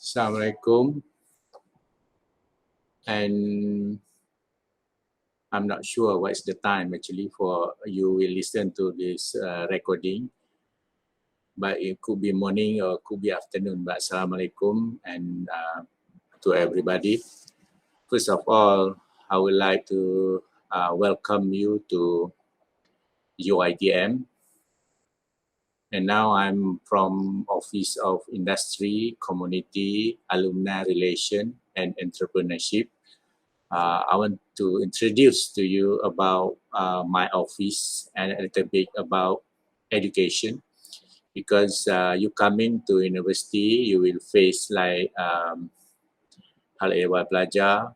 Assalamualaikum. And I'm not sure what's the time actually for you will listen to this recording, but it could be morning or could be afternoon. But Assalamualaikum and to everybody. First of all, I would like to welcome you to UiTM. And now I'm from Office of Industry, Community, Alumni Relation and Entrepreneurship. I want to introduce to you about my office and a little bit about education, because you coming to university, you will face like hal ehwal pelajar,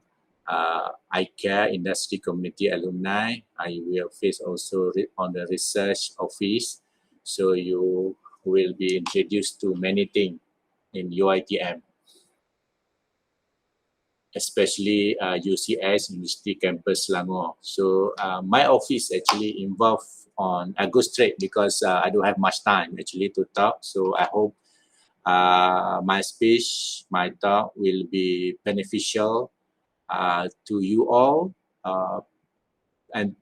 iCARE, Industry Community Alumni. You will face also on the research office, so you will be introduced to many things in UiTM. Especially UCS, University Campus Selangor. So my office actually involved on, I go straight because I don't have much time actually to talk. So I hope my speech, my talk will be beneficial to you all and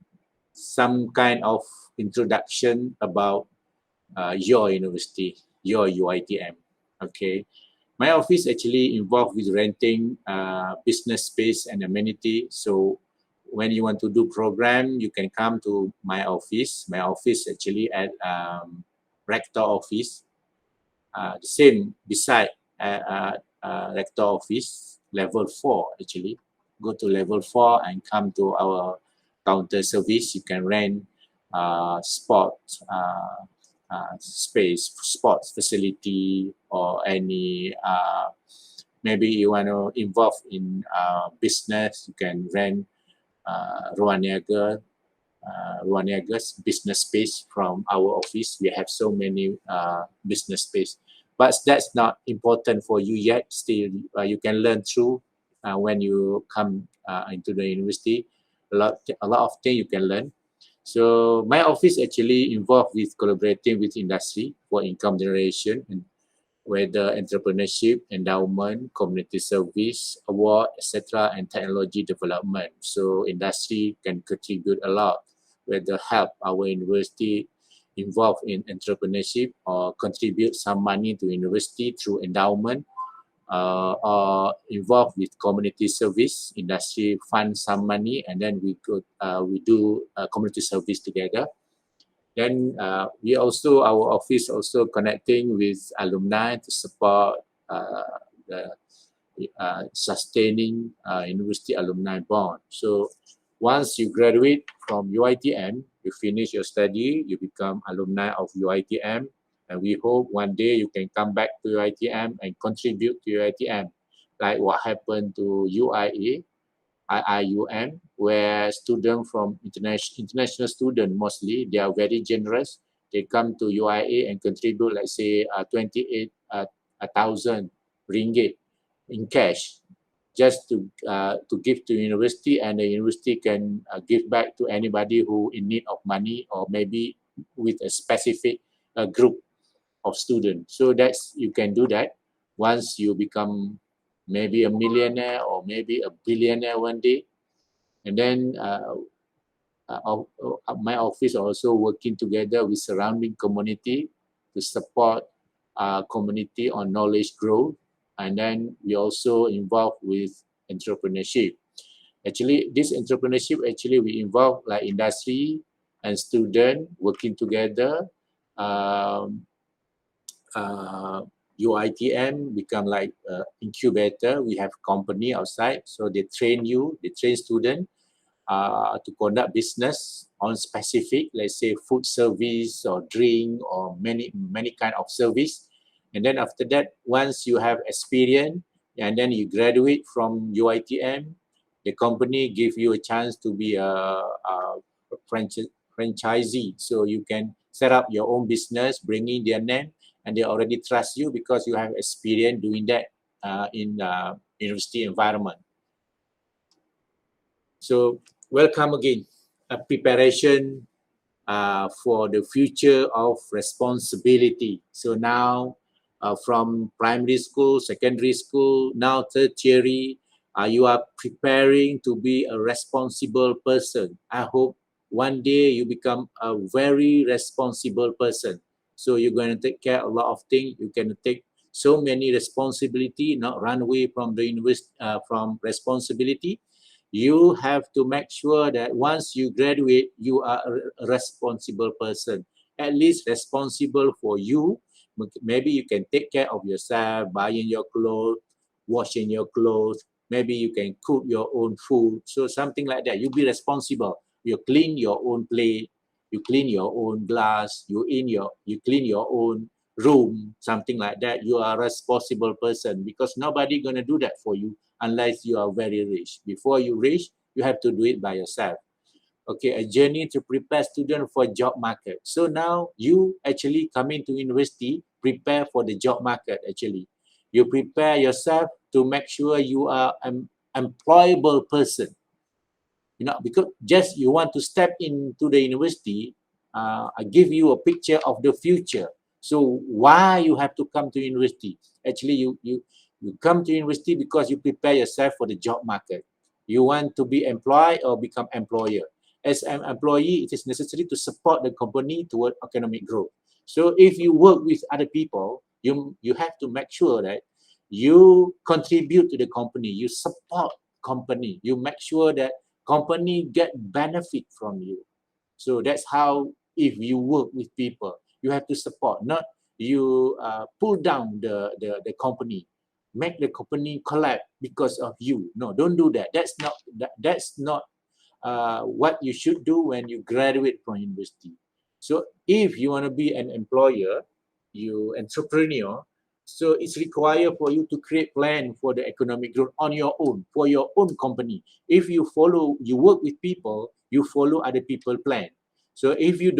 some kind of introduction about your university, your UiTM, okay? My office actually involved with renting business space and amenity. So when you want to do program, you can come to my office. My office actually at rector office, the same beside rector office, level 4 actually. Go to level 4 and come to our counter service. You can rent sport space, sports facility, or any maybe you want to involve in business, you can rent ruang niaga's business space from our office. We have so many business space, but that's not important for you yet. Still, you can learn through when you come into the university. A lot of things you can learn. So my office actually involved with collaborating with industry for income generation, and whether entrepreneurship, endowment, community service, award, etc., and technology development. So industry can contribute a lot, whether help our university involved in entrepreneurship or contribute some money to university through endowment, or involved with community service. Industry fund some money and then we do community service together. Then we also, our office also connecting with alumni to support the sustaining university alumni bond. So once you graduate from UiTM, you finish your study, you become alumni of UiTM, and we hope one day you can come back to UiTM and contribute to UiTM, like what happened to UIA, IIUM, where students from international students mostly, they are very generous. They come to UIA and contribute, like say, 28,000 ringgit in cash, just to give to university, and the university can give back to anybody who in need of money, or maybe with a specific group of students. So that's, you can do that once you become maybe a millionaire or maybe a billionaire one day. And then my office also working together with surrounding community to support community on knowledge growth. And then we also involved with entrepreneurship. Actually, this entrepreneurship, actually we involve like industry and student working together. UiTM become like incubator. We have company outside, so they train you, they train student to conduct business on specific, let's say food service or drink or many kind of service. And then after that, once you have experience and then you graduate from UiTM, the company give you a chance to be a franchisee. So you can set up your own business, bringing their name, and they already trust you because you have experience doing that in university environment. So welcome again. A preparation for the future of responsibility. So now from primary school, secondary school, now tertiary, you are preparing to be a responsible person. I hope one day you become a very responsible person. So you're going to take care of a lot of things. You can take so many responsibility, not run away from the from responsibility. You have to make sure that once you graduate, you are a responsible person, at least responsible for you. Maybe you can take care of yourself, buying your clothes, washing your clothes. Maybe you can cook your own food. So something like that. You be responsible. You clean your own plate. You clean your own glass. You clean your own room. Something like that. You are a responsible person because nobody gonna do that for you unless you are very rich. Before you rich, you have to do it by yourself. Okay, a journey to prepare students for job market. So now you actually come into university, prepare for the job market actually. You prepare yourself to make sure you are an employable person. You know, because just you want to step into the university, I give you a picture of the future. So why you have to come to university? Actually, you come to university because you prepare yourself for the job market. You want to be employed or become employer. As an employee, it is necessary to support the company toward economic growth. So if you work with other people, you have to make sure that you contribute to the company, you support company, you make sure that company get benefit from you. So that's how, if you work with people, you have to support, not you pull down the company, make the company collapse because of you. No, don't do that. That's not what you should do when you graduate from university. So if you want to be an employer, you entrepreneur, so it's required for you to create plan for the economic growth on your own, for your own company. If you work with people, you follow other people plan. So if you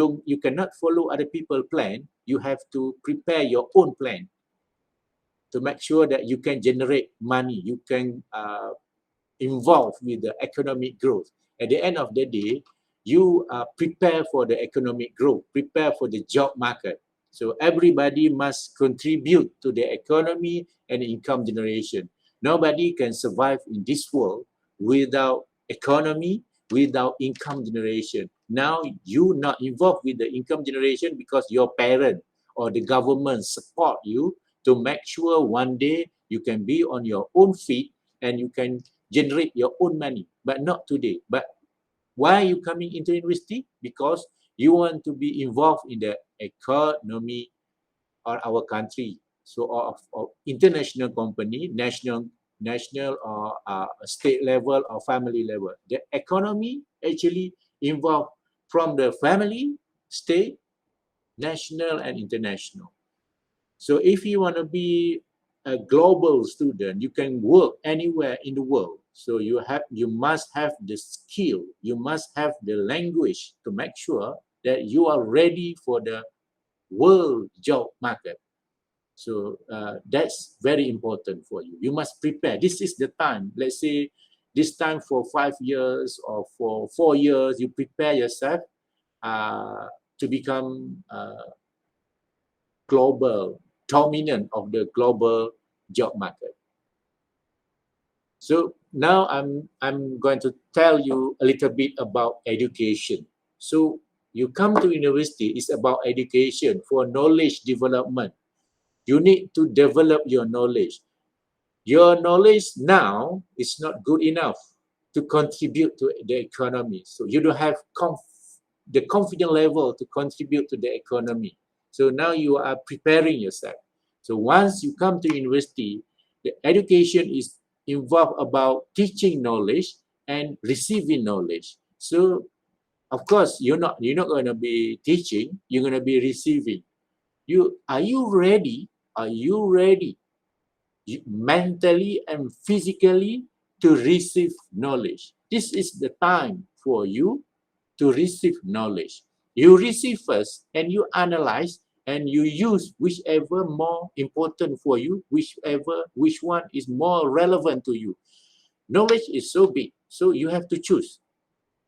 cannot follow other people plan, you have to prepare your own plan to make sure that you can generate money, you can involved with the economic growth. At the end of the day, you prepare for the economic growth, prepare for the job market. So everybody must contribute to the economy and income generation. Nobody can survive in this world without economy, without income generation. Now you not involved with the income generation because your parent or the government support you to make sure one day you can be on your own feet and you can generate your own money, but not today. But why are you coming into university? Because you want to be involved in the economy of our country. So of international company, national or state level or family level. The economy actually involved from the family, state, national and international. So if you want to be a global student, you can work anywhere in the world. So you must have the skill, you must have the language to make sure that you are ready for the world job market. So that's very important for you. You must prepare. This is the time. Let's say this time for 5 years or for 4 years, you prepare yourself to become global, dominant of the global job market. So now I'm going to tell you a little bit about education. So you come to university, it's about education for knowledge development. You need to develop your knowledge. Your knowledge now is not good enough to contribute to the economy. So you don't have the confidence level to contribute to the economy. So now you are preparing yourself. So once you come to university, the education is involved about teaching knowledge and receiving knowledge. So of course you're not going to be teaching, you're going to be receiving. Are you ready? Are you ready mentally and physically to receive knowledge? This is the time for you to receive knowledge. You receive first and you analyze and you use whichever more important for you, which one is more relevant to you. Knowledge is so big, so you have to choose.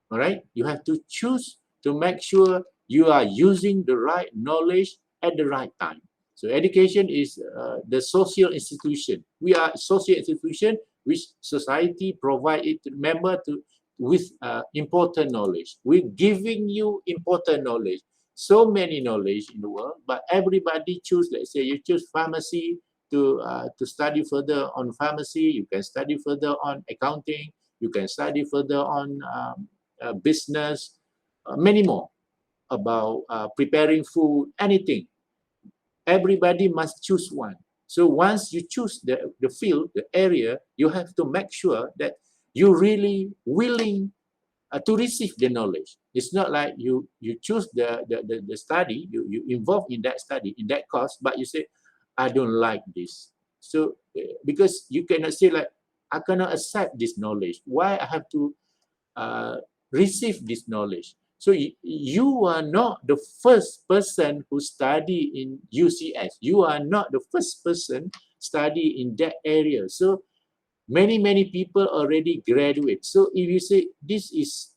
All right, you have to choose to make sure you are using the right knowledge at the right time. So education is the social institution. We are a social institution which society provide it to member to with important knowledge. We're giving you important knowledge. So many knowledge in the world, but everybody choose. Let's say you choose pharmacy to study further on pharmacy. You can study further on accounting. You can study further on business. Many more about preparing food. Anything. Everybody must choose one. So once you choose the field, the area, you have to make sure that you're really willing to receive the knowledge. It's not like you choose the study, you involve in that study, in that course, but you say, I don't like this. So because you cannot say like, I cannot accept this knowledge. Why I have to receive this knowledge? So you are not the first person who study in UCS. You are not the first person study in that area. So many people already graduate. So if you say this is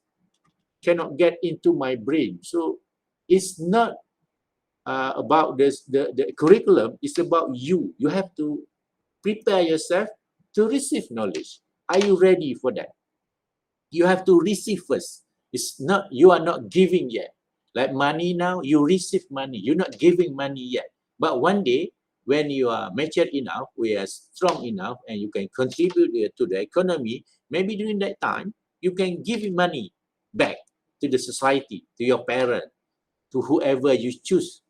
cannot get into my brain, so it's not about this the curriculum. It's about you. You have to prepare yourself to receive knowledge. Are you ready for that? You have to receive first. It's not, you are not giving yet. Like money now, you receive money. You're not giving money yet. But one day, when you are mature enough, we are strong enough, and you can contribute to the economy, maybe during that time, you can give money back to the society, to your parent, to whoever you choose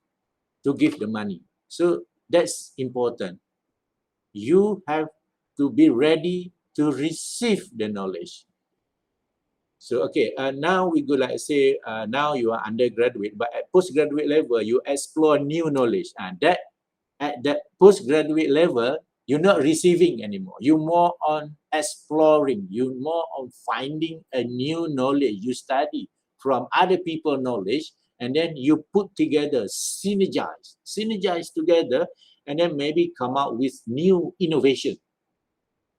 to give the money. So that's important. You have to be ready to receive the knowledge. So okay, now we go like say now you are undergraduate, but at postgraduate level you explore new knowledge, and that at that postgraduate level you're not receiving anymore. You're more on exploring. You're more on finding a new knowledge. You study from other people's knowledge, and then you put together, synergize together, and then maybe come out with new innovation.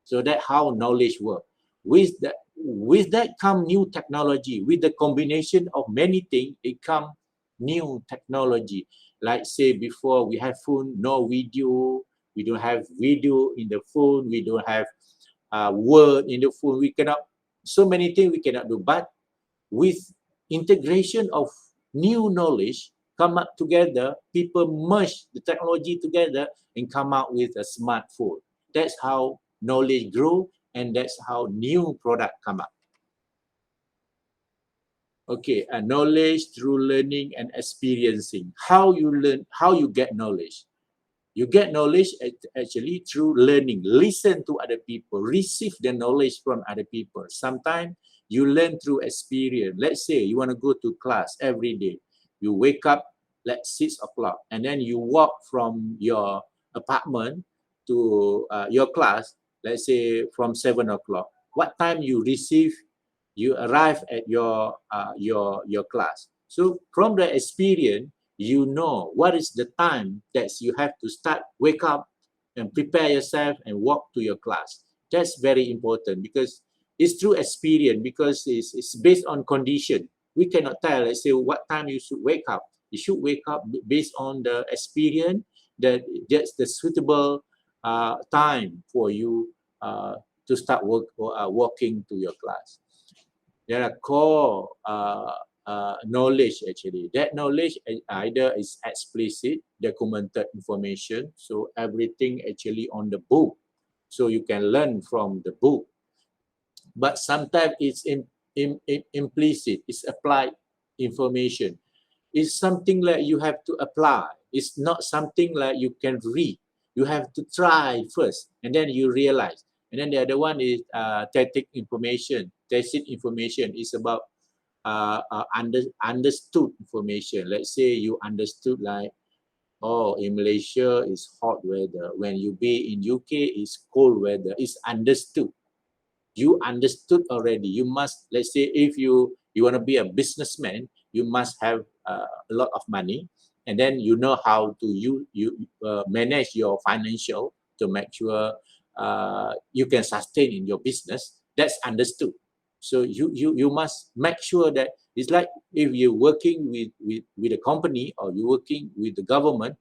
So that's how knowledge works. With that come new technology. With the combination of many things, it come new technology. Like say before we have phone, no video. We don't have video in the phone. We don't have word in the phone. We cannot, so many things we cannot do. But with integration of new knowledge, come up together, people merge the technology together and come out with a smartphone. That's how knowledge grow, and that's how new product come up. Okay, knowledge through learning and experiencing. How you learn, how you get knowledge. You get knowledge actually through learning. Listen to other people, receive the knowledge from other people. Sometimes you learn through experience. Let's say you want to go to class every day. You wake up like 6 o'clock, and then you walk from your apartment to your class, let's say from 7 o'clock. What time you arrive at your class. So from the experience, you know what is the time that you have to start, wake up and prepare yourself and walk to your class. That's very important because it's through experience, because it's based on condition. We cannot tell, let's say, what time you should wake up. You should wake up based on the experience that's the suitable time for you to start walking to your class. There are core knowledge actually. That knowledge either is explicit, documented information, so everything actually on the book, so you can learn from the book. But sometimes it's implicit, it's applied information. It's something like you have to apply. It's not something like you can read. You have to try first, and then you realize. And then the other one is tacit information. Tacit information is about understood information. Let's say you understood like, oh, in Malaysia it's hot weather. When you be in UK, it's cold weather. It's understood. You understood already. You must, let's say, if you want to be a businessman, you must have a lot of money, and then you know how to manage your financial to make sure you can sustain in your business. That's understood. So you must make sure that it's like if you're working with a company, or you're working with the government,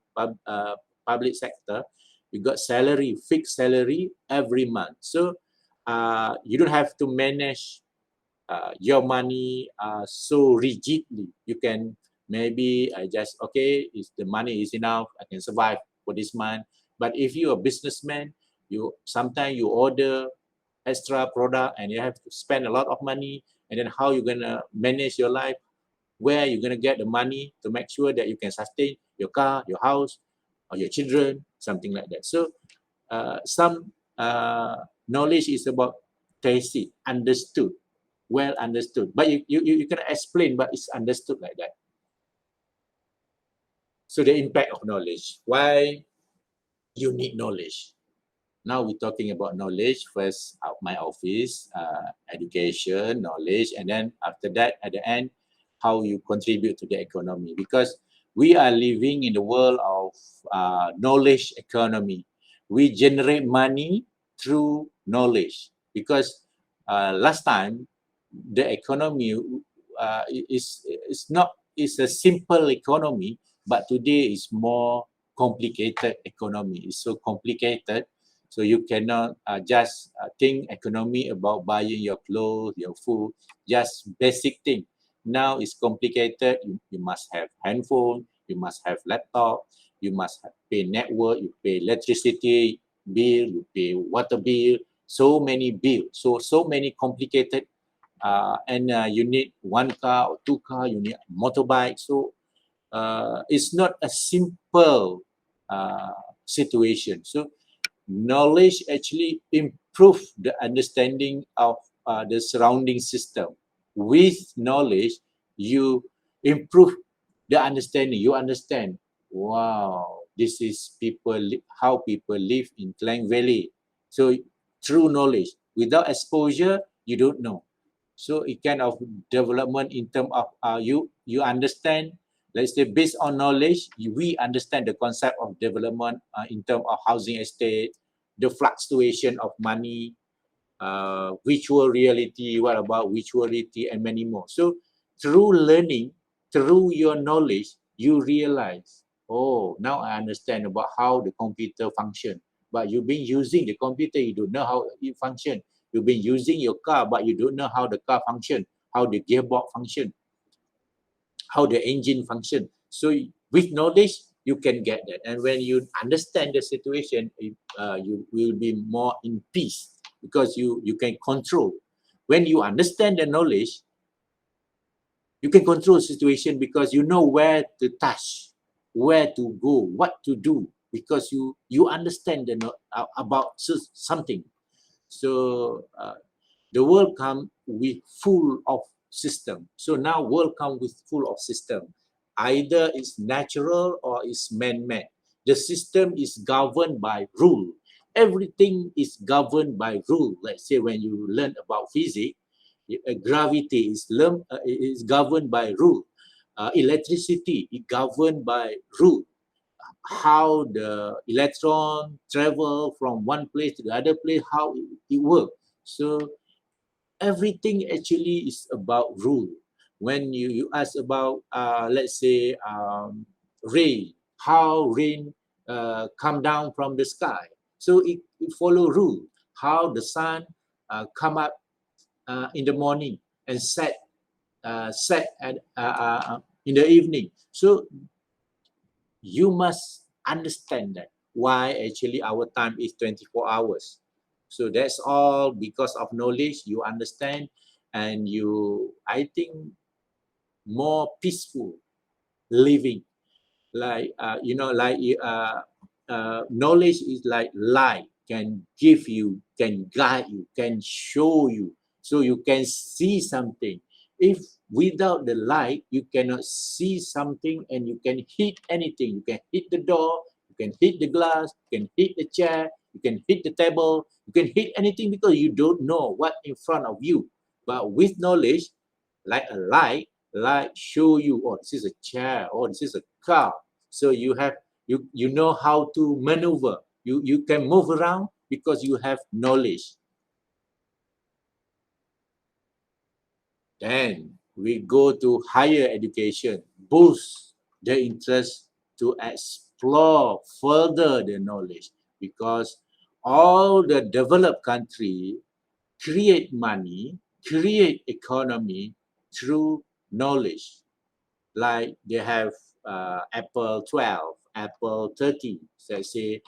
public sector, you got salary, fixed salary every month. So you don't have to manage your money so rigidly. You can maybe just, okay, if the money is enough, I can survive for this month. But if you're a businessman, you sometimes you order extra product and you have to spend a lot of money, and then how you're gonna manage your life, where you're gonna get the money to make sure that you can sustain your car, your house, or your children, something like that. So some knowledge is about tacit, understood, well understood. But you can explain, but it's understood like that. So the impact of knowledge. Why you need knowledge? Now we're talking about knowledge. First, my office, education, knowledge, and then after that, at the end, how you contribute to the economy. Because we are living in the world of knowledge economy. We generate money through knowledge. Because last time, the economy is a simple economy, but today is more complicated economy. It's so complicated. So you cannot just think economy about buying your clothes, your food, just basic thing. Now it's complicated. You must have handphone, you must have laptop, you must pay network, you pay electricity bill, you pay water bill, so many bills. So many complicated and you need one car or two car, you need motorbike. So it's not a simple situation. So knowledge actually improve the understanding of the surrounding system. With knowledge, you improve the understanding. You understand, wow, this is how people live in Klang Valley. So through knowledge, without exposure, you don't know. So it kind of development in terms of you understand. Let's say based on knowledge, we understand the concept of development in terms of housing estate, the fluctuation of money, virtual reality, what about virtual reality, and many more. So through learning, through your knowledge, you realize, oh, now I understand about how the computer function. But you've been using the computer, you don't know how it function. You've been using your car, but you don't know how the car function, how the gearbox function, how the engine function. So with knowledge, you can get that. And when you understand the situation, you will be more in peace because you can control. When you understand the knowledge, you can control the situation because you know where to touch, where to go, what to do, because you understand about something. So the world come with full of system. So now world come with full of system. Either it's natural or it's man-made. The system is governed by rule. Everything is governed by rule. Let's say when you learn about physics, gravity is governed by rule. Electricity is governed by rule. How the electron travel from one place to the other place, how it works. So everything actually is about rule. When you ask about, let's say, rain, how rain come down from the sky. So it follow rule. How the sun come up in the morning and set in the evening. So you must understand that why actually our time is 24 hours. So that's all because of knowledge. You understand, and I think, more peaceful living. Like knowledge is like light, can give you, can guide you, can show you, so you can see something. If without the light, you cannot see something, and you can hit anything. You can hit the door, you can hit the glass, you can hit the chair, you can hit the table, you can hit anything because you don't know what in front of you. But with knowledge, like a light show you, oh, this is a chair, or this is a car. So you know how to maneuver. You can move around because you have knowledge. Then we go to higher education, boost the interest to explore further the knowledge, because all the developed country create money, create economy through knowledge. Like they have Apple 12, Apple 13, so say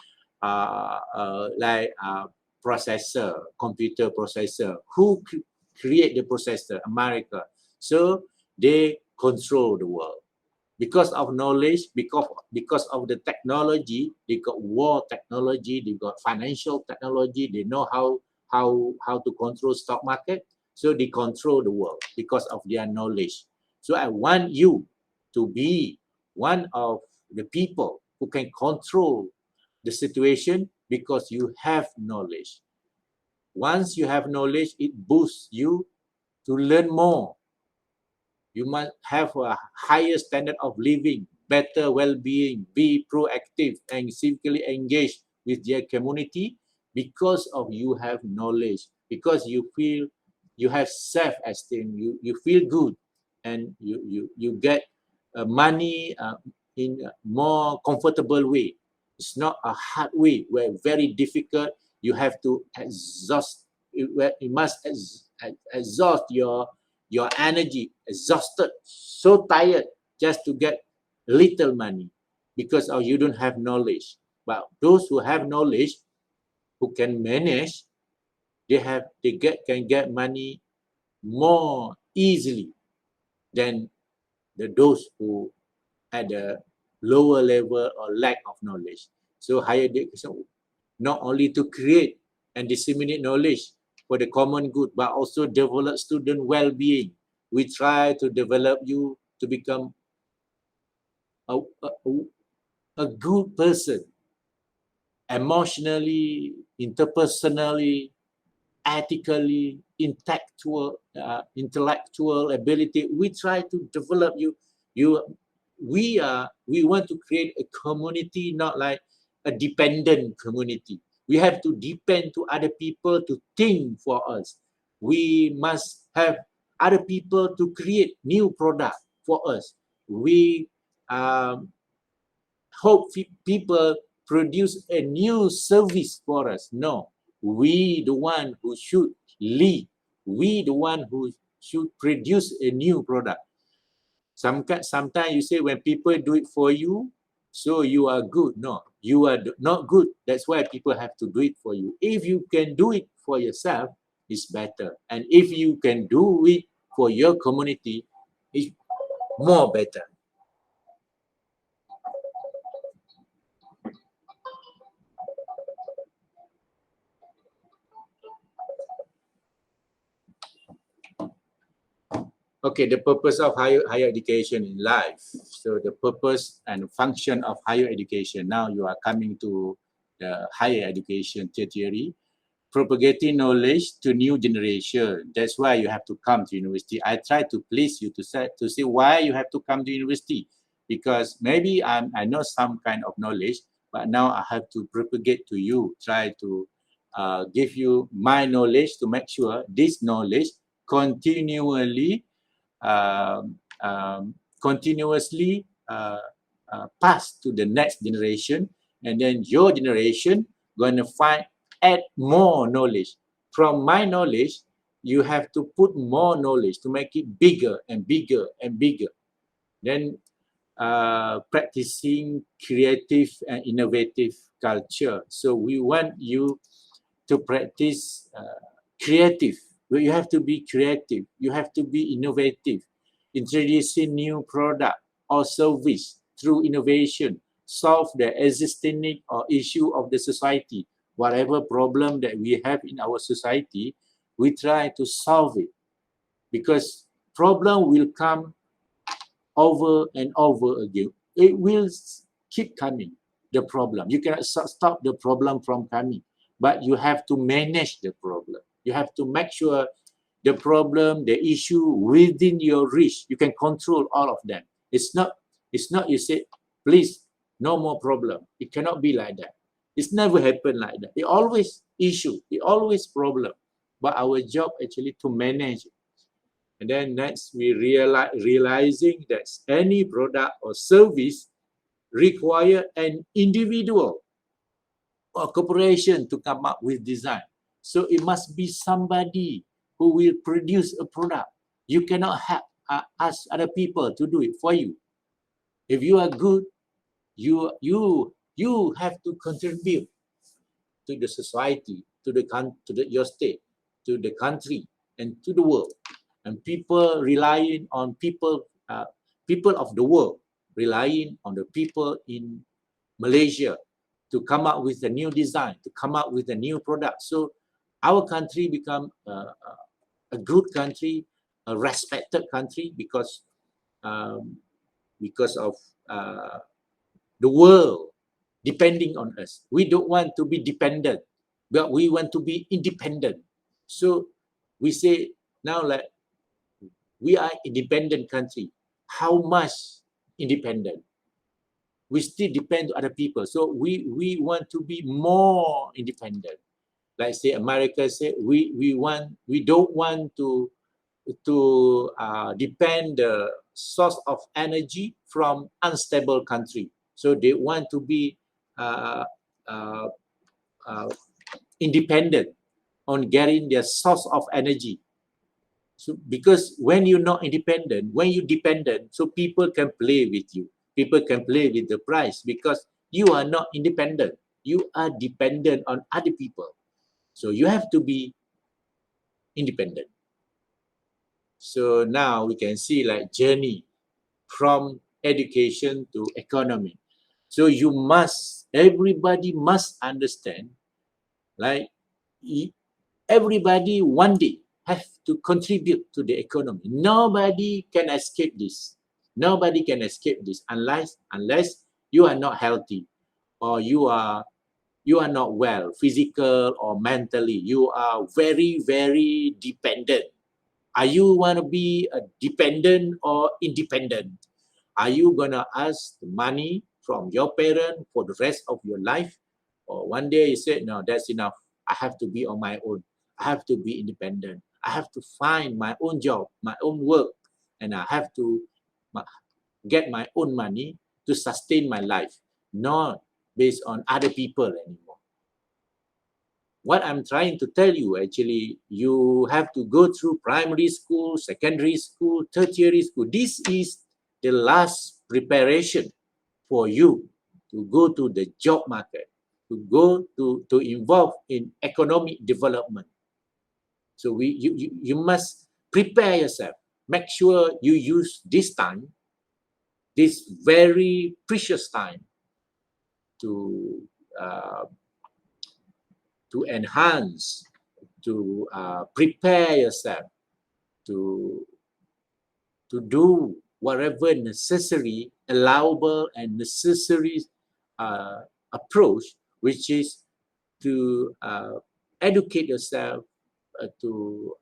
processor, computer processor. Who create the processor? America. So they control the world. Because of knowledge, because of the technology, they got war technology, they got financial technology, they know how to control stock market. So they control the world because of their knowledge. So I want you to be one of the people who can control the situation because you have knowledge. Once you have knowledge, it boosts you to learn more. You must have a higher standard of living, better well-being, be proactive and civically engaged with your community because of you have knowledge, because you feel you have self-esteem, you feel good, and you get money in a more comfortable way. It's not a hard way where very difficult. You have to exhaust. You must exhaust your energy, exhausted, so tired just to get little money because of you don't have knowledge. But those who have knowledge, who can manage, can get money more easily than those who had a lower level or lack of knowledge. So higher education not only to create and disseminate knowledge for the common good, but also develop student well-being. We try to develop you to become a good person, emotionally, interpersonally, ethically, intellectual ability. We try to develop you. We want to create a community, not like a dependent community. We have to depend to other people to think for us. We must have other people to create new product for us. We hope people produce a new service for us. No, we the one who should lead. We the one who should produce a new product. Sometimes you say when people do it for you, so you are good. No, you are not good. That's why people have to do it for you. If you can do it for yourself, it's better. And if you can do it for your community, it's more better. Okay, the purpose of higher education in life. So the purpose and function of higher education. Now you are coming to the higher education theory. Propagating knowledge to new generation. That's why you have to come to university. I try to please you to say why you have to come to university. Because maybe I know some kind of knowledge, but now I have to propagate to you, try to give you my knowledge to make sure this knowledge continually continuously pass to the next generation, and then your generation going to add more knowledge. From my knowledge, you have to put more knowledge to make it bigger and bigger and bigger. Then practicing creative and innovative culture. So we want you to practice creative. You have to be creative. You have to be innovative. Introducing new product or service through innovation. Solve the existing need or issue of the society. Whatever problem that we have in our society, we try to solve it. Because problem will come over and over again. It will keep coming, the problem. You cannot stop the problem from coming, but you have to manage the problem. You have to make sure the problem, the issue within your reach, you can control all of them. It's not you say, please, no more problem. It cannot be like that. It's never happened like that. It always issue, it always problem. But our job actually to manage it. And then next, we realizing that any product or service require an individual or corporation to come up with design. So it must be somebody who will produce a product. You cannot have ask other people to do it for you. If you are good, you have to contribute to the society, to your state, to the country, and to the world. And people relying on people of the world, relying on the people in Malaysia to come up with a new design, to come up with a new product. So our country become a good country, a respected country because of the world depending on us. We don't want to be dependent, but we want to be independent. So we say now, like, we are independent country. How much independent? We still depend on other people. So we want to be more independent. Like say America say we don't want to depend the source of energy from unstable country. So they want to be independent on getting their source of energy. So because when you're not independent, when you're dependent, so people can play with you. People can play with the price because you are not independent. You are dependent on other people. So you have to be independent. So now we can see like journey from education to economy. So everybody must understand, like everybody one day have to contribute to the economy. Nobody can escape this. Nobody can escape this unless you are not healthy or you are not well, physical or mentally. You are very, very dependent. Are you want to be a dependent or independent? Are you gonna ask money from your parent for the rest of your life? Or one day you said, no, that's enough. I have to be on my own. I have to be independent. I have to find my own job, my own work, and I have to get my own money to sustain my life, not based on other people anymore. What I'm trying to tell you, actually, you have to go through primary school, secondary school, tertiary school. This is the last preparation for you to go to the job market, to go to involve in economic development. So you must prepare yourself. Make sure you use this time, this very precious time, to enhance, to prepare yourself, to do whatever necessary, allowable and necessary approach, which is to educate yourself, to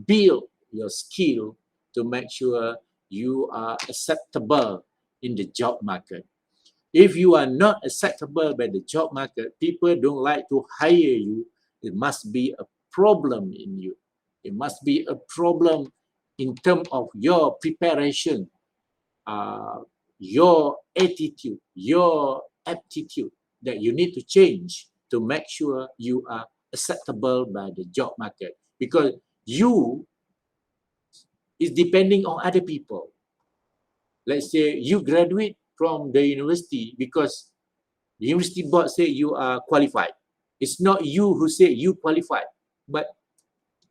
build your skill, to make sure you are acceptable in the job market. If you are not acceptable by the job market, people don't like to hire you. It must be a problem in you. It must be a problem in terms of your preparation, your attitude, your aptitude that you need to change to make sure you are acceptable by the job market. Because you is depending on other people. Let's say you graduate from the university because the university board say you are qualified. It's not you who say you qualified, but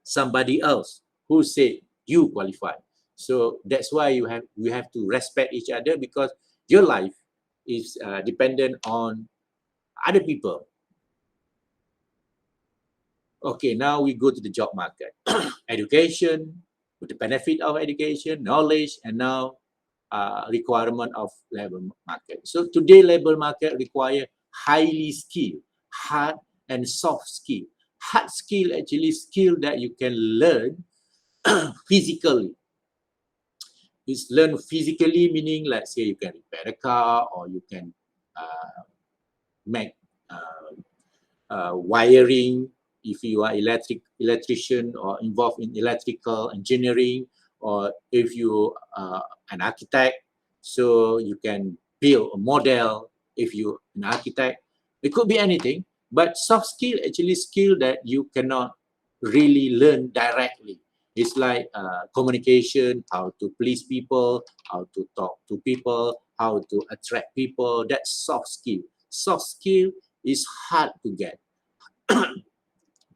somebody else who say you qualified. So that's why we have to respect each other, because your life is dependent on other people. Okay, now we go to the job market. Education, with the benefit of education, knowledge, and now requirement of labor market. So today labor market require highly skilled, hard and soft skill. Hard skill actually skill that you can learn physically. It's learned physically, meaning let's say you can repair a car, or you can make wiring if you are electrician or involved in electrical engineering, or if you are an architect, so you can build a model. If you're an architect, it could be anything. But soft skill actually skill that you cannot really learn directly. It's like communication, how to please people, how to talk to people, how to attract people. That's soft skill. Soft skill is hard to get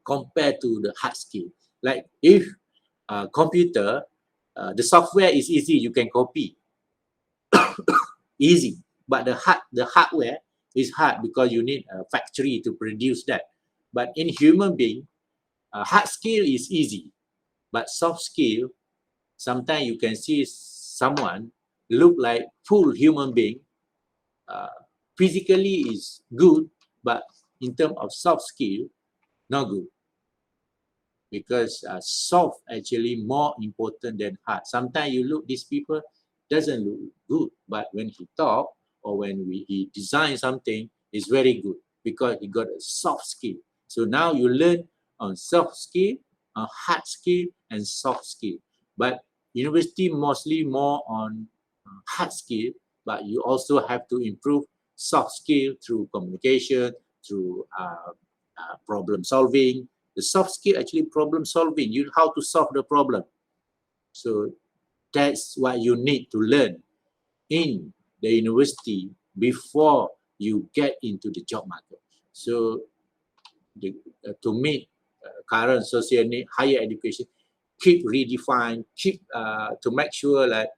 compared to the hard skill. Like if computer, the software is easy, you can copy, easy. But the hardware is hard because you need a factory to produce that. But in human being, hard skill is easy, but soft skill, sometimes you can see someone look like full human being, physically is good, but in terms of soft skill, not good. Because soft actually more important than hard. Sometimes you look, these people doesn't look good, but when he talk or when he design something, it's very good because he got a soft skill. So now you learn on soft skill, on hard skill, and soft skill. But university mostly more on hard skill, but you also have to improve soft skill through communication, through problem solving. The soft skill actually problem solving, you how to solve the problem. So that's what you need to learn in the university before you get into the job market. So to meet current social need, higher education, keep redefine, keep to make sure that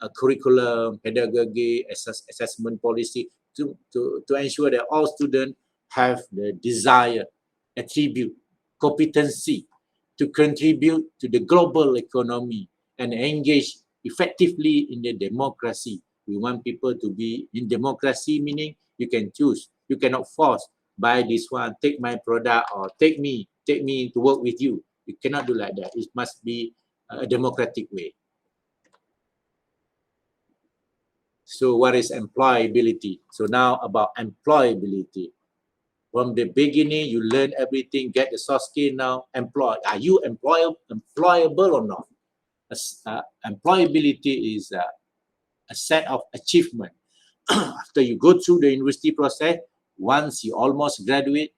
a curriculum, pedagogy, assessment policy to ensure that all students have the desired attribute, competency to contribute to the global economy and engage effectively in the democracy. We want people to be in democracy, meaning you can choose. You cannot force, buy this one, take my product, or take me to work with you. You cannot do like that. It must be a democratic way. So what is employability? So now about employability. From the beginning, you learn everything, get the soft skill now, employ. Are you employable or not? Employability is a set of achievement. After you go through the university process, once you almost graduate,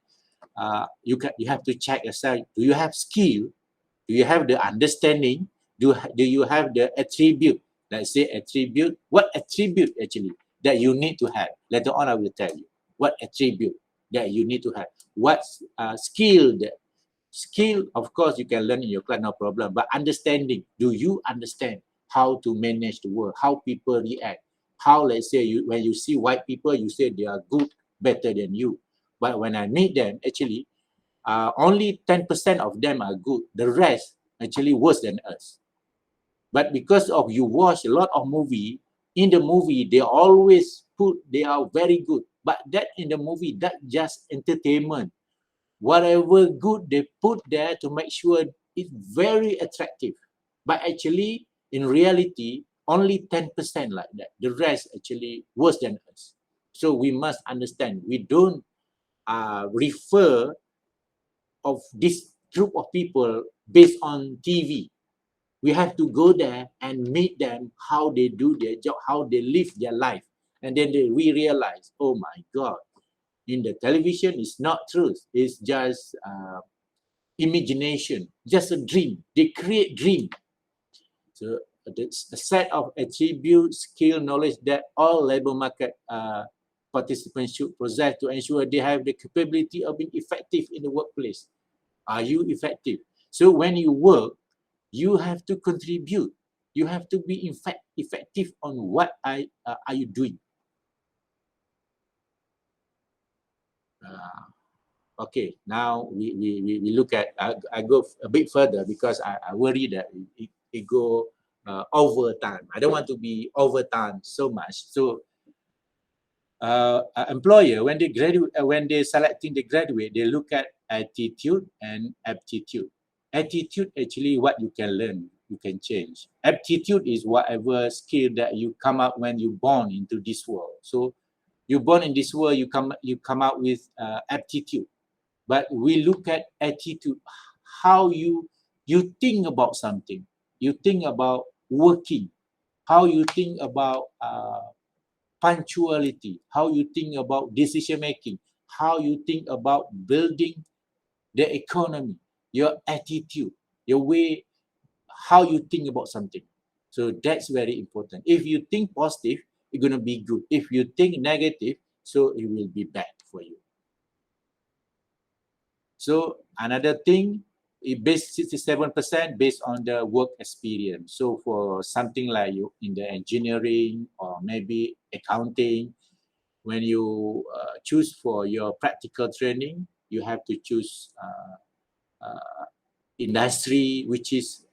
you have to check yourself. Do you have skill? Do you have the understanding? Do you have the attribute? Let's say attribute. What attribute actually that you need to have? Later on, I will tell you what attribute that you need to have. What skill that skill, of course, you can learn in your class, no problem. But understanding, do you understand how to manage the world? How people react? How, let's say, when you see white people, you say they are good, better than you. But when I meet them, actually, only 10% of them are good. The rest actually worse than us. But because of you watch a lot of movie, in the movie they always put they are very good. But that in the movie, that just entertainment. Whatever good they put there to make sure it's very attractive. But actually, in reality, only 10% like that. The rest actually worse than us. So we must understand, we don't refer of this group of people based on TV. We have to go there and meet them, how they do their job, how they live their life. And then we realize, oh my God, in the television, it's not truth. It's just imagination, just a dream. They create dream. So it's a set of attributes, skill, knowledge that all labor market participants should possess to ensure they have the capability of being effective in the workplace. Are you effective? So when you work, you have to contribute. You have to be effective on what are you doing. Okay, now we look at, I go a bit further because I worry that it go over time. I don't want to be over time so much. So employer, when they graduate, when they selecting the graduate, they look at attitude and aptitude. Attitude actually what you can learn, you can change. Aptitude is whatever skill that you come out when you born into this world. So you born in this world, you come out with aptitude. But we look at attitude, how you think about something, you think about working, how you think about punctuality, how you think about decision making, how you think about building the economy, your attitude, your way, how you think about something. So that's very important. If you think positive, it's going to be good. If you think negative, so it will be bad for you. So another thing, it based 67% based on the work experience. So for something like you in the engineering or maybe accounting, when you choose for your practical training, you have to choose industry which is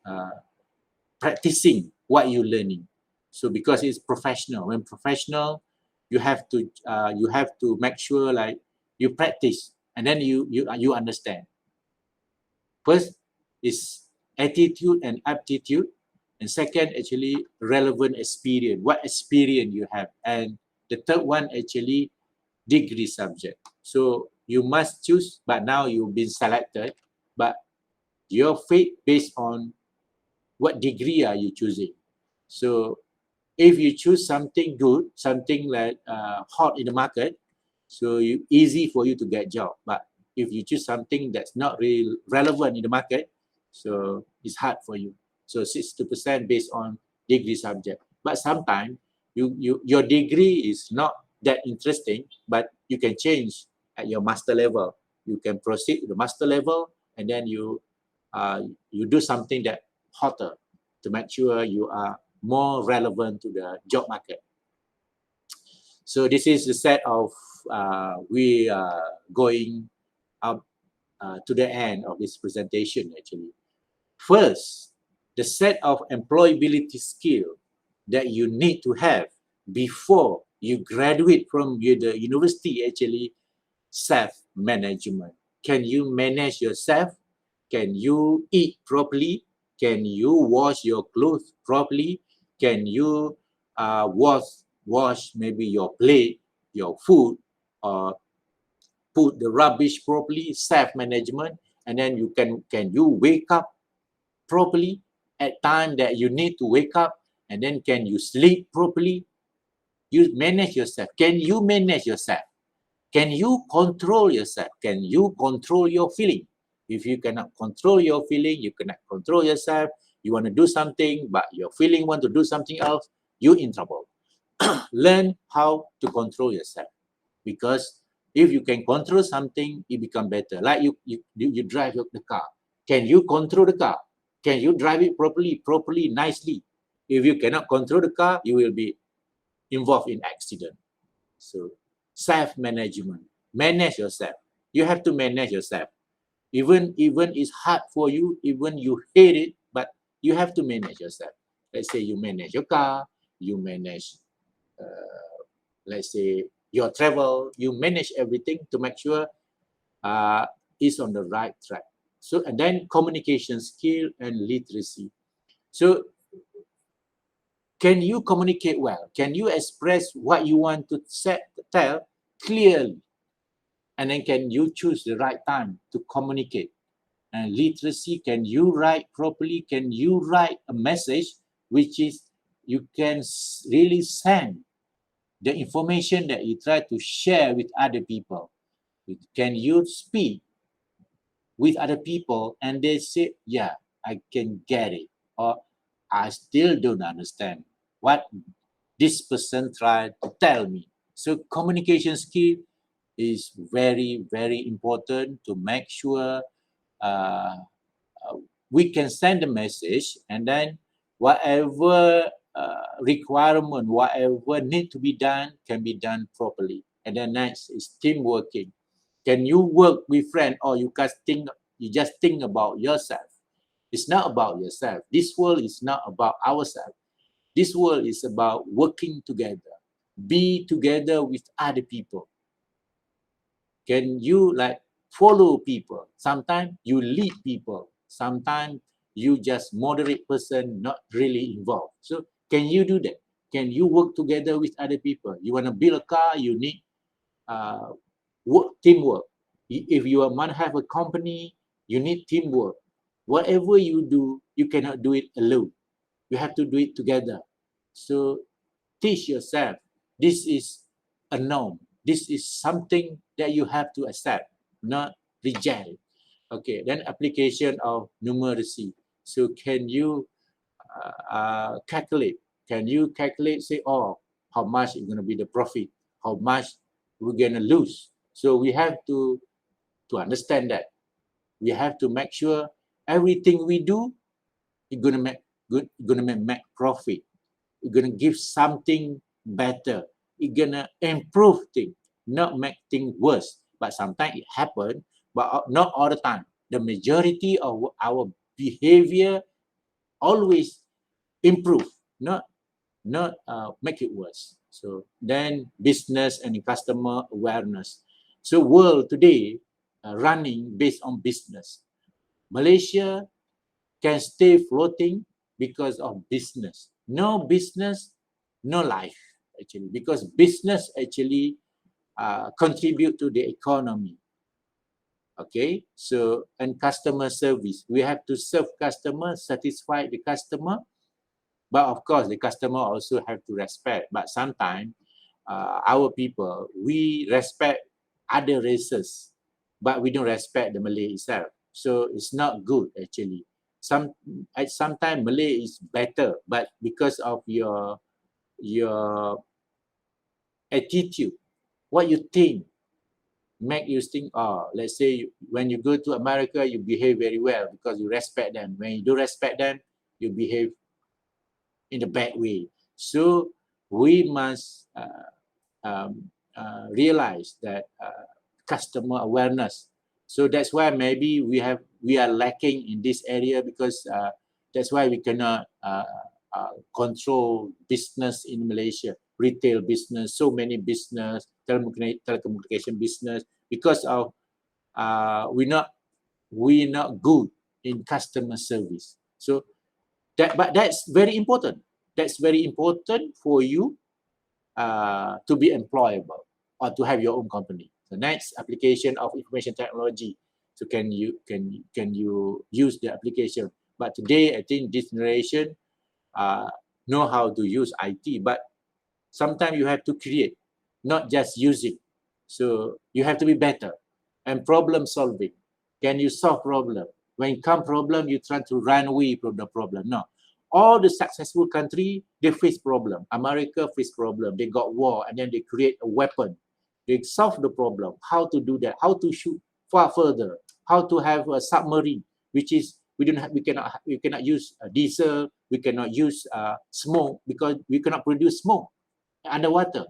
practicing what you're learning. So because it's professional, when professional, you have to make sure like you practice and then you understand. First is attitude and aptitude, and second actually relevant experience, what experience you have, and the third one actually degree subject. So you must choose, but now you've been selected, but your fate based on what degree are you choosing. So if you choose something good, something like hot in the market, so easy for you to get job. But if you choose something that's not really relevant in the market, so it's hard for you. So 60% based on degree subject. But sometimes your degree is not that interesting, but you can change at your master level. You can proceed to the master level, and then you do something that hotter to make sure you are more relevant to the job market. So this is the set of we are going up to the end of this presentation actually. First, the set of employability skill that you need to have before you graduate from the university actually, self-management. Can you manage yourself? Can you eat properly? Can you wash your clothes properly? Can you wash maybe your plate, your food, or put the rubbish properly? Self-management. And then can you wake up properly at time that you need to wake up? And then can you sleep properly? You manage yourself. Can you manage yourself? Can you control yourself? Can you control your feeling? If you cannot control your feeling, you cannot control yourself, you want to do something, but your feeling want to do something else, you're in trouble. Learn how to control yourself. Because if you can control something, it become better. Like you drive the car. Can you control the car? Can you drive it properly, nicely? If you cannot control the car, you will be involved in accident. So self-management, manage yourself. You have to manage yourself. Even it's hard for you, even you hate it, but you have to manage yourself. Let's say you manage your car, you manage, let's say your travel, you manage everything to make sure it's on the right track. So, and then communication skill and literacy. So can you communicate well? Can you express what you want to tell clearly? And then can you choose the right time to communicate? And literacy, can you write properly? Can you write a message which is you can really send the information that you try to share with other people? Can you speak with other people and they say, yeah, I can get it, or I still don't understand what this person tried to tell me. So communication skill is very, very important to make sure we can send a message, and then whatever requirement, whatever need to be done can be done properly. And then next is team working. Can you work with friends, or you just think about yourself? It's not about yourself. This world is not about ourselves. This world is about working together. Be together with other people. Can you like follow people? Sometimes you lead people. Sometimes you just moderate person, not really involved. So can you do that? Can you work together with other people? You want to build a car, you need teamwork. If you want to have a company, you need teamwork. Whatever you do, you cannot do it alone. You have to do it together. So teach yourself, This is a norm. This is something that you have to accept, not reject. Okay, then application of numeracy. So can you calculate? Can you calculate, say, oh, how much is going to be the profit? How much we're going to lose? So we have to understand that. We have to make sure everything we do is going to make good, going to make profit. It's going to give something better. It's going to improve things, not make things worse. But sometimes it happens, but not all the time. The majority of our behavior always improve, not make it worse. So then business and customer awareness. So world today running based on business. Malaysia can stay floating because of business. No business, no life actually, because business actually contribute to the economy. Okay, so and customer service, we have to serve customer, satisfy the customer, but of course the customer also have to respect. But sometimes our people, we respect other races, but we don't respect the Malay itself. So it's not good actually. Sometimes Malay is better, but because of your attitude, what you think, make you think, oh, let's say when you go to America, you behave very well because you respect them. When you don't respect them, you behave in a bad way. So we must realize that customer awareness. So that's why maybe we are lacking in this area, because that's why we cannot control business in Malaysia, retail business, so many business, telecommunication business, because of we're not good in customer service. So but that's very important. That's very important for you to be employable or to have your own company. The next, application of information technology. So can you use the application? But today, I think this generation know how to use IT, but sometimes you have to create, not just use it. So you have to be better. And problem solving. Can you solve problem? When come problem, you try to run away from the problem. No. All the successful country, they face problem. America face problem. They got war, and then they create a weapon. They solve the problem. How to do that? How to shoot far further? How to have a submarine, which is we cannot use diesel. We cannot use smoke, because we cannot produce smoke underwater.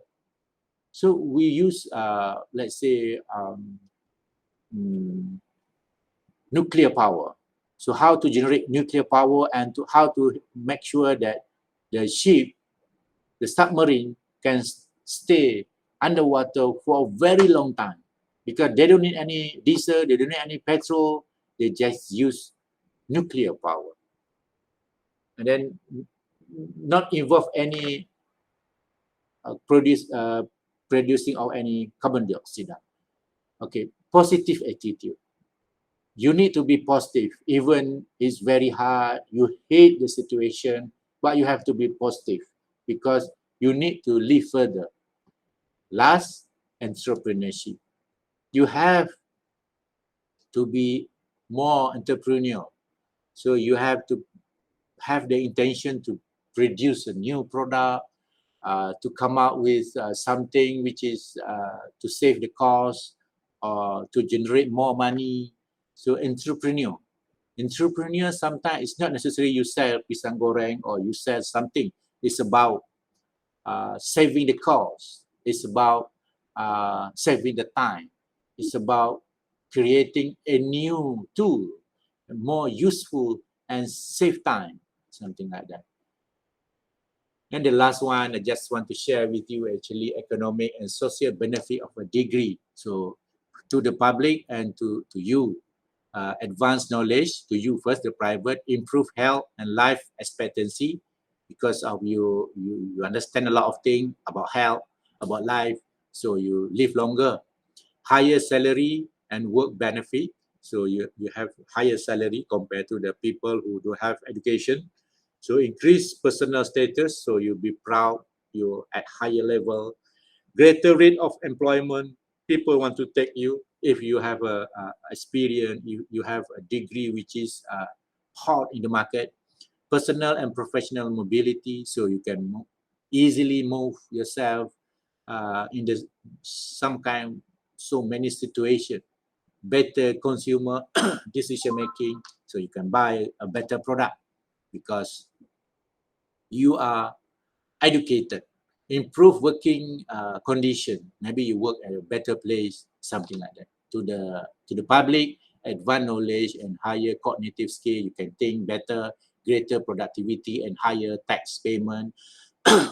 So we use let's say nuclear power. So how to generate nuclear power, and how to make sure that the ship, the submarine, can stay underwater for a very long time, because they don't need any diesel, they don't need any petrol, they just use nuclear power. And then not involve any producing of any carbon dioxide. Okay, positive attitude. You need to be positive, even it's very hard, you hate the situation, but you have to be positive because you need to live further. Last, entrepreneurship. You have to be more entrepreneurial. So you have to have the intention to produce a new product, to come out with something which is to save the cost or to generate more money. So entrepreneur sometimes it's not necessarily you sell pisang goreng or you sell something. It's about saving the cost. It's about saving the time. It's about creating a new tool, more useful and save time, something like that. And the last one, I just want to share with you actually economic and social benefit of a degree. So to the public and to you, advanced knowledge, to you first, the private, improve health and life expectancy, because of you understand a lot of things about health, about life, so you live longer. Higher salary and work benefit, so you have higher salary compared to the people who don't have education. So increase personal status, so you'll be proud you're at higher level, greater rate of employment. People want to take you if you have a experience, you have a degree which is hot in the market. Personal and professional mobility, so you can easily move yourself in the some kind, so many situations. Better consumer decision making, so you can buy a better product because you are educated. Improve working condition, maybe you work at a better place, something like that. To the public, advanced knowledge and higher cognitive skill, you can think better, greater productivity and higher tax payment.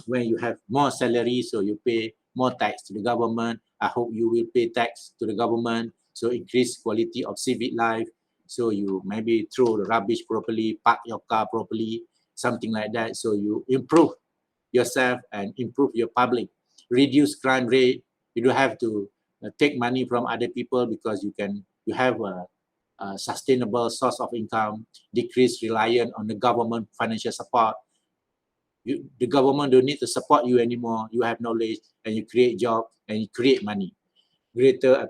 When you have more salary, so you pay more tax to the government. I hope you will pay tax to the government, so increase quality of civic life. So you maybe throw the rubbish properly, park your car properly, something like that. So you improve yourself and improve your public. Reduce crime rate. You don't have to take money from other people because you have a sustainable source of income. Decrease reliance on the government financial support. The government don't need to support you anymore. You have knowledge and you create job and you create money. Greater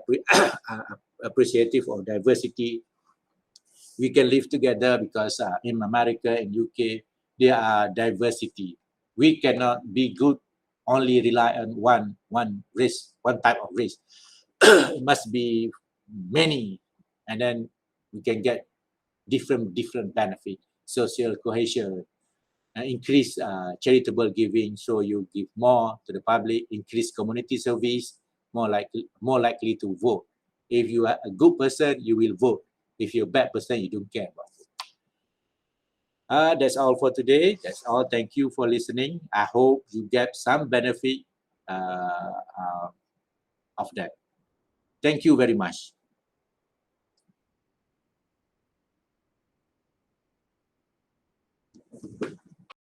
appreciative of diversity. We can live together because in America and UK, there are diversity. We cannot be good only rely on one race, one type of race. It must be many, and then we can get different benefit. Social cohesion, increase charitable giving, so you give more to the public. Increase community service, more likely to vote. If you are a good person, you will vote. If you're a bad person, you don't care about it. That's all for today. That's all. Thank you for listening. I hope you get some benefit of that. Thank you very much.